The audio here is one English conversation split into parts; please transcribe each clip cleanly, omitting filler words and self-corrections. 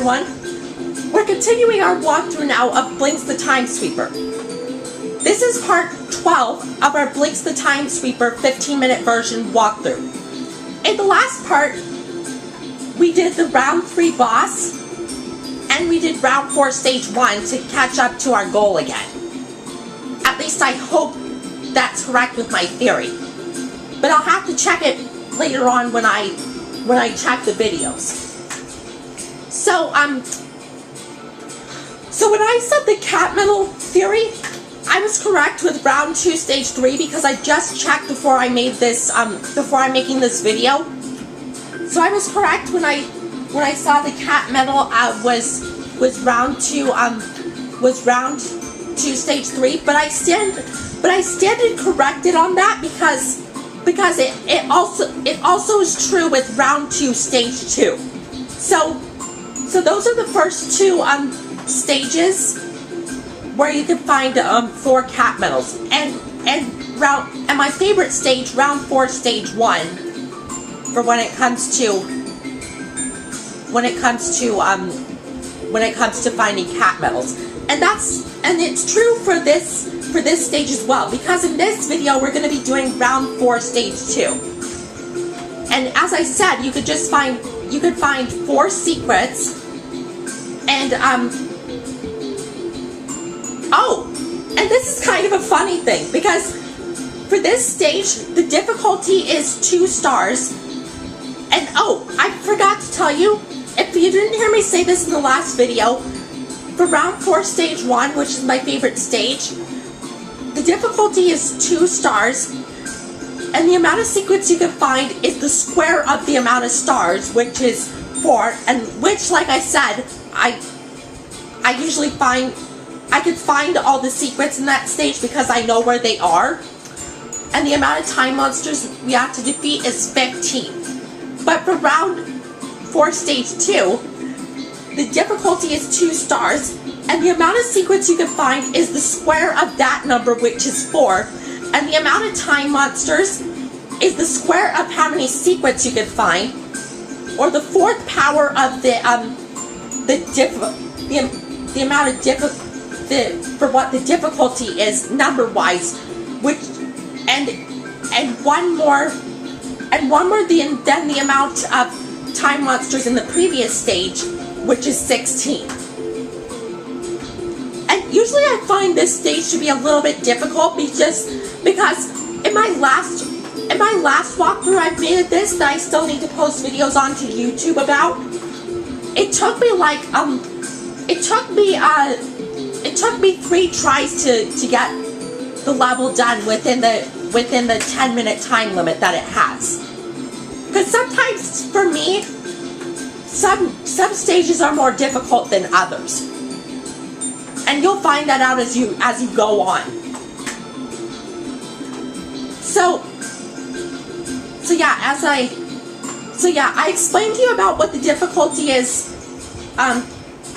everyone. We're continuing our walkthrough now of Blinx the Time Sweeper. This is part 12 of our Blinx the Time Sweeper 15-minute version walkthrough. In the last part, we did the round 3 boss, and we did round 4 stage 1 to catch up to our goal again. At least I hope that's correct with my theory. But I'll have to check it later on when I check the videos. So when I said the cat medal theory, I was correct with round 2 stage 3 because I just checked before I made this before I'm making this video. So I was correct when I saw the cat medal was round 2 stage 3, but I stand corrected on that because it also is true with round 2 stage 2. So those are the first 2 stages where you can find 4 cat medals, and my favorite stage, round 4 stage 1, for when it comes to finding cat medals, and it's true for this stage as well, because in this video we're going to be doing round 4 stage 2, and as I said, you could find 4 secrets, and and this is kind of a funny thing, because for this stage, the difficulty is 2 stars. And I forgot to tell you, if you didn't hear me say this in the last video, for round 4 stage 1, which is my favorite stage, the difficulty is 2 stars, and the amount of secrets you can find is the square of the amount of stars, which is 4, and which, like I said, I usually I could find all the secrets in that stage because I know where they are. And the amount of time monsters we have to defeat is 15. But for round 4 stage 2, the difficulty is 2 stars, and the amount of secrets you can find is the square of that number, which is 4. And the amount of time monsters is the square of how many secrets you can find, or the 4th power of the amount of for what the difficulty is number-wise, which and one more than the amount of time monsters in the previous stage, which is 16. And usually I find this stage to be a little bit difficult because in my last walkthrough I've made this that I still need to post videos onto YouTube about. It took me like it took me 3 tries to get the level done within the 10-minute time limit that it has. Because sometimes, for me, some stages are more difficult than others, and you'll find that out as you go on. So yeah, I explained to you about what the difficulty is,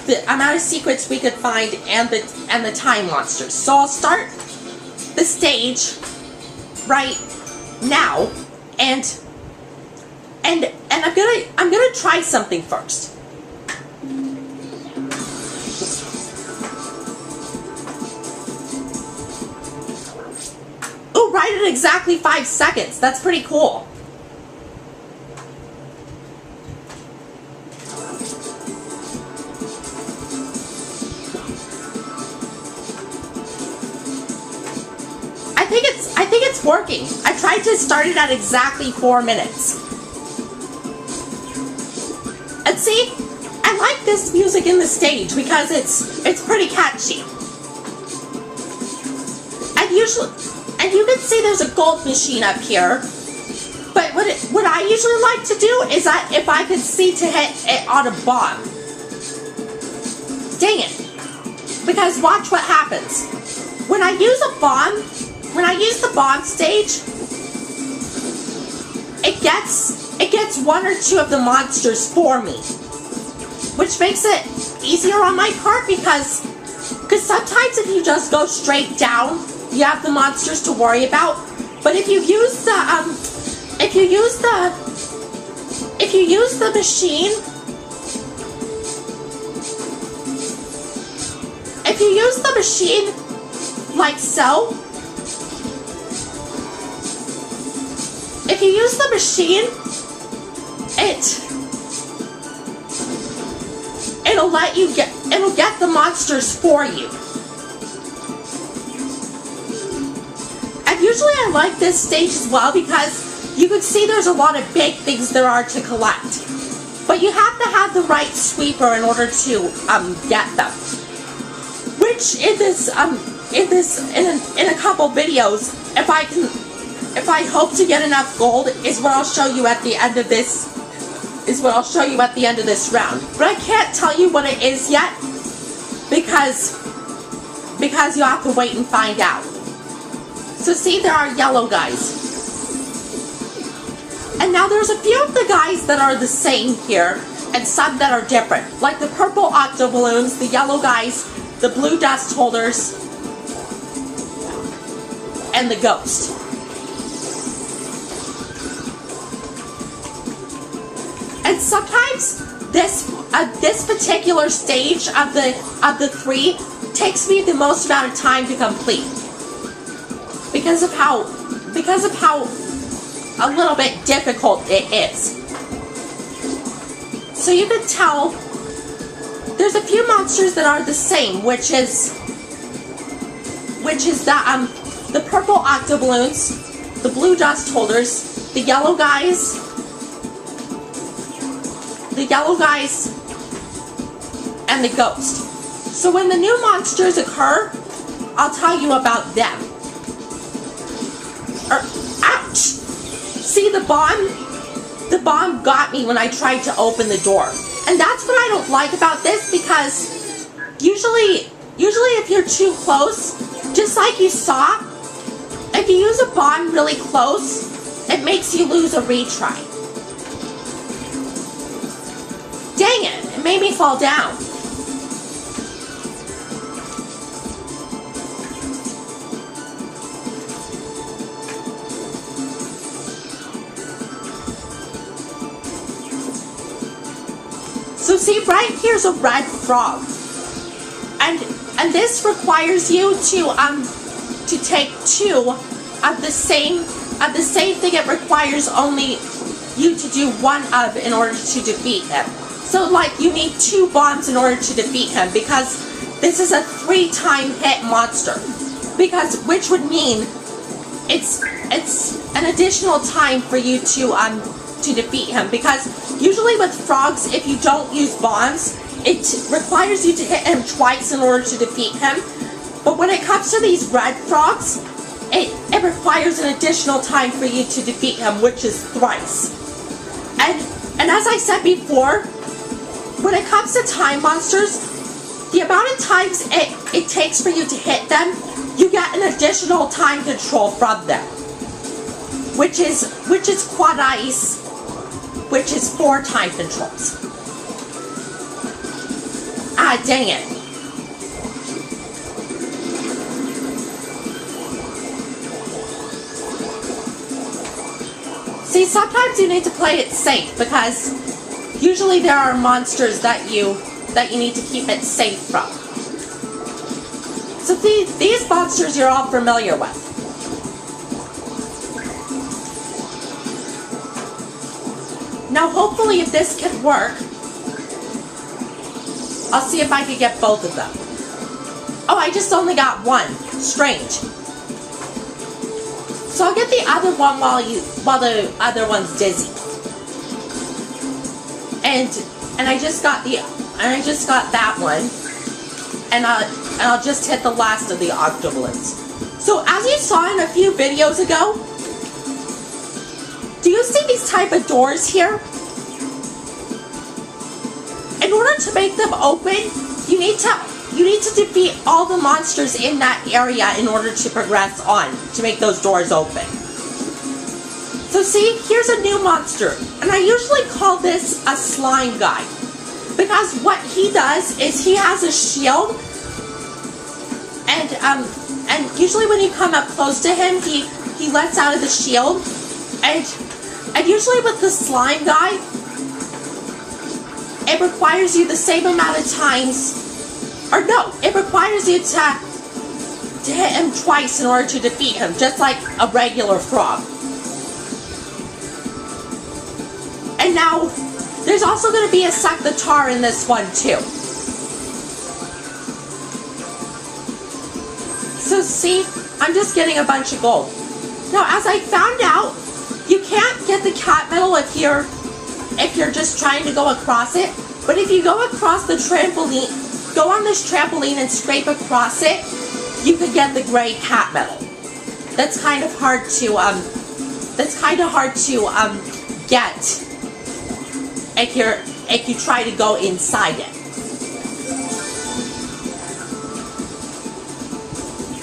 the amount of secrets we could find, and the time monsters. So I'll start the stage right now, and I'm gonna try something first. Oh, right at exactly 5 seconds. That's pretty cool. I think it's working. I tried to start it at exactly 4 minutes. And see, I like this music in the stage because it's pretty catchy. And you can see there's a gold machine up here. But what I usually like to do is if I can see to hit it on a bomb. Dang it. Because watch what happens. When I use the bomb stage, it gets 1 or 2 of the monsters for me, which makes it easier on my part because sometimes if you just go straight down, you have the monsters to worry about. But if you use the machine, if you use the machine like so, if you use the machine, it'll get the monsters for you. And usually I like this stage as well because you can see there's a lot of big things there are to collect. But you have to have the right sweeper in order to get them. Which in a couple videos, if I hope to get enough gold, is what I'll show you at the end of this. Is what I'll show you at the end of this round. But I can't tell you what it is yet because you have to wait and find out. So see, there are yellow guys. And now there's a few of the guys that are the same here and some that are different. Like the purple octo balloons, the yellow guys, the blue dust holders, and the ghost. And sometimes this particular stage of the three takes me the most amount of time to complete because of how a little bit difficult it is. So you can tell there's a few monsters that are the same, which is the purple octo balloons, the blue dust holders, the yellow guys, and the ghost. So when the new monsters occur, I'll tell you about them. Ouch! See, the bomb got me when I tried to open the door. And that's what I don't like about this, because usually if you're too close, just like you saw, if you use a bomb really close, it makes you lose a retry. Dang it made me fall down. So see, right here's a red frog, and this requires you to take two of the same thing. It requires only you to do one of in order to defeat him. So like you need 2 bombs in order to defeat him, because this is a 3-time hit monster. Because which would mean it's an additional time for you to defeat him, because usually with frogs, if you don't use bombs, it requires you to hit him twice in order to defeat him. But when it comes to these red frogs, it requires an additional time for you to defeat him, which is thrice. And as I said before, when it comes to time monsters, the amount of times it takes for you to hit them, you get an additional time control from them, which is quad ice, which is 4 time controls. Ah, dang it. See, sometimes you need to play it safe, because usually there are monsters that you need to keep it safe from. So these monsters you're all familiar with. Now hopefully if this can work, I'll see if I can get both of them. Oh, I just only got one. Strange. So I'll get the other one while the other one's dizzy. And I just got that one. And I'll just hit the last of the octoballoons. So as you saw in a few videos ago, do you see these type of doors here? In order to make them open, you need to defeat all the monsters in that area in order to progress on, to make those doors open. So see, here's a new monster, and I usually call this a slime guy, because what he does is he has a shield, and usually when you come up close to him, he lets out of the shield, and usually with the slime guy, it requires you the same amount of times or no, it requires you to hit him twice in order to defeat him, just like a regular frog. And now, there's also going to be a suck the tar in this one too. So see, I'm just getting a bunch of gold. Now, as I found out, you can't get the cat medal if you're just trying to go across it. But if you go across the trampoline, go on this trampoline and scrape across it, you could get the gray cat medal. That's kind of hard to get if you try to go inside it.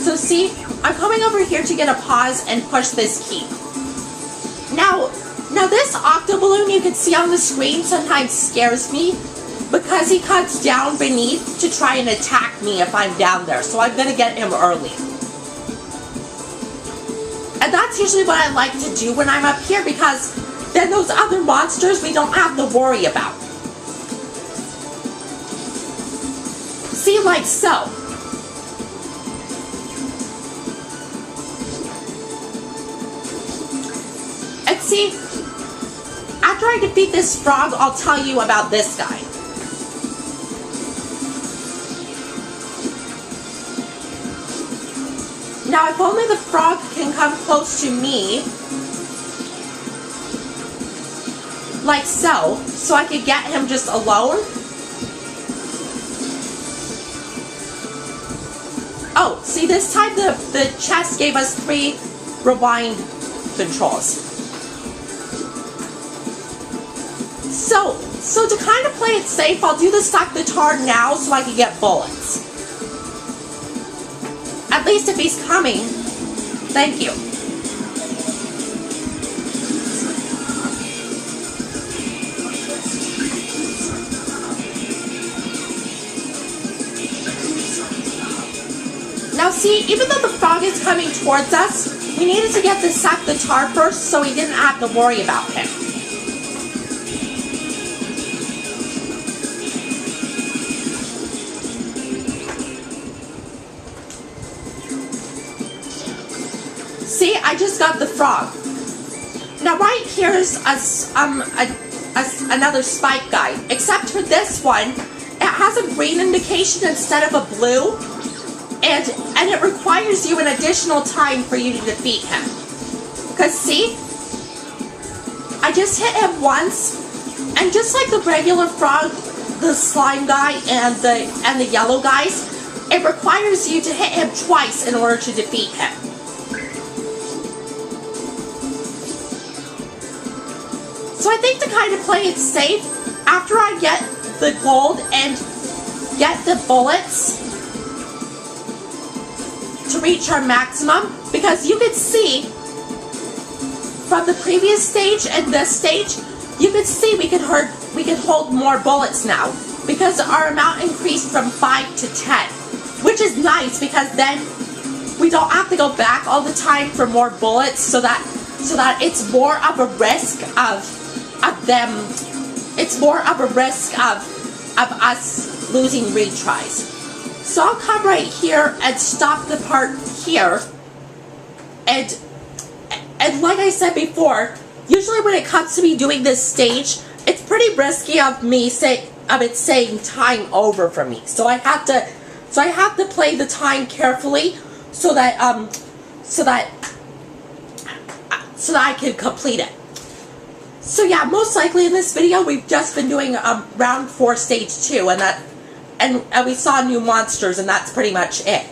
So see, I'm coming over here to get a pause and push this key. Now this octoballoon you can see on the screen sometimes scares me because he cuts down beneath to try and attack me if I'm down there. So I'm going to get him early. And that's usually what I like to do when I'm up here, because then those other monsters we don't have to worry about. See, like so. And see, after I defeat this frog, I'll tell you about this guy. Now, if only the frog can come close to me, like so I could get him just alone. Oh, see, this time the chest gave us 3 rewind controls. So to kind of play it safe, I'll do the suck the tar now so I can get bullets. At least if he's coming. Thank you. Now see, even though the frog is coming towards us, we needed to get the suck the tar first so we didn't have to worry about him. See, I just got the frog. Now right here is another spike guy. Except for this one, it has a green indication instead of a blue. And it requires you an additional time for you to defeat him. Because see, I just hit him once, and just like the regular frog, the slime guy, and the yellow guys, it requires you to hit him twice in order to defeat him. So I think to kind of play it safe, after I get the gold and get the bullets to reach our maximum, because you could see from the previous stage and this stage, you could see we could hold more bullets now, because our amount increased from 5 to 10, which is nice because then we don't have to go back all the time for more bullets, so that it's more of a risk of us losing retries. So I'll come right here and stop the part here, and like I said before, usually when it comes to me doing this stage, it's pretty risky of it saying time over for me. So I have to play the time carefully so that I can complete it. So yeah, most likely in this video we've just been doing round 4 stage 2, and we saw new monsters, and that's pretty much it.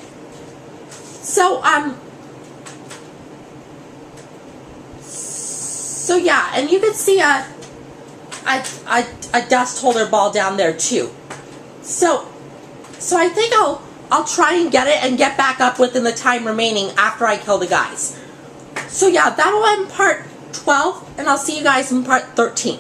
So yeah, and you can see a dust holder ball down there too. So I think I'll try and get it and get back up within the time remaining after I kill the guys. So yeah, that'll end part 12, and I'll see you guys in part 13.